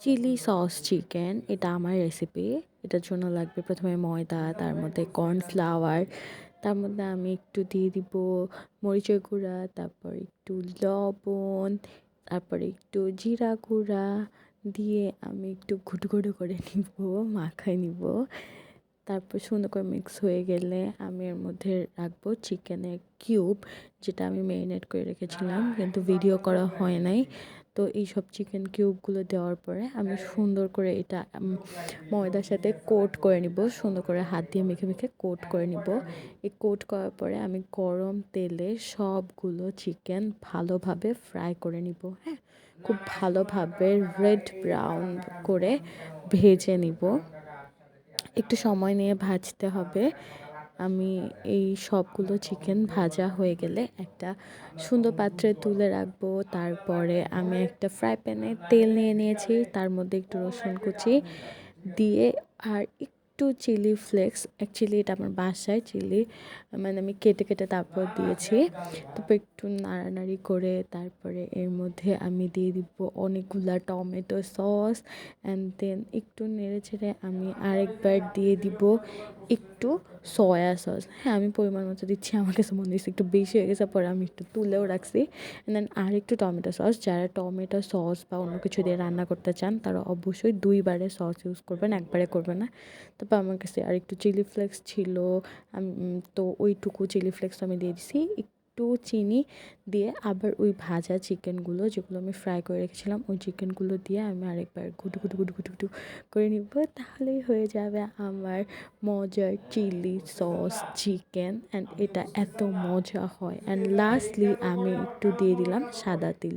Chilli sauce chicken, এটা আমার recipe. এটার জন্য লাগবে প্রথমে ময়দা, তার মধ্যে কর্নফ্লাওয়ার, তার মধ্যে আমি একটু দিয়ে দিব মরিচের গুঁড়া, তারপর একটু লবণ, তারপরে একটু জিরা গুঁড়া দিয়ে আমি একটু ঘুটঘুটো করে নিব, মাখায় নিব। তারপর সুন্দর করে মিক্স হয়ে গেলে আমি এর মধ্যে রাখবো চিকেনের কিউব, যেটা আমি ম্যারিনেট করে রেখেছিলাম কিন্তু ভিডিও করা হয় নাই। তো এইসব চিকেন কিউবগুলো দেওয়ার পরে আমি সুন্দর করে এটা ময়দার সাথে কোট করে নিব, সুন্দর করে হাত দিয়ে মেখে মেখে কোট করে নিব। এই কোট করার পরে আমি গরম তেলে সবগুলো চিকেন ভালোভাবে ফ্রাই করে নিব। হ্যাঁ, খুব ভালোভাবে রেড ব্রাউন করে ভেজে নিব। একটু সময় নিয়ে ভাজতে হবে। আমি এই সবগুলো চিকেন ভাজা হয়ে গেলে একটা সুন্দর পাত্রে তুলে রাখবো। তারপরে আমি একটা ফ্রাই প্যানে তেল নিয়ে নিয়েছি, তার মধ্যে একটু রসুন কুচি দিয়ে আর একটু চিলি ফ্লেক্স, অ্যাকচুয়ালি এটা আমার বাসায় চিলি, মানে আমি কেটে কেটে তারপর দিয়েছি। তারপর একটু নাড়ানাড়ি করে তারপরে এর মধ্যে আমি দিয়ে দিব অনেকগুলা টমেটো সস, অ্যান্ড দেন একটু নেড়ে ছেড়ে আমি আরেকবার দিয়ে দিব একটু সয়া সস। হ্যাঁ, আমি পরিমাণ মতো দিচ্ছি, আমার কাছে মনে হচ্ছে একটু বেশি হয়ে গেছে, পরে আমি একটু তুলেও রাখছি। অ্যান্ড দেন আর একটু টমেটো সস, যারা টমেটো সস বা অন্য কিছু দিয়ে রান্না করতে চান তারা অবশ্যই দুইবারে সস ইউজ করবেন, একবারে করবেন না। তারপর আমার কাছে আর একটু চিলি ফ্লেক্স ছিল, তো ওইটুকু চিলি ফ্লেক্স আমি দিয়ে দিছি। একটু চিনি দিয়ে আবার ওই ভাজা চিকেনগুলো যেগুলো আমি ফ্রাই করে রেখেছিলাম ওই চিকেনগুলো দিয়ে আমি আরেকবার গুটু গুটু গুটু গুটু গুটু করে নিব। তাহলেই হয়ে যাবে আমার মজার চিলি সস চিকেন, অ্যান্ড এটা এত মজা হয়। অ্যান্ড লাস্টলি আমি একটু দিয়ে দিলাম সাদা তিল।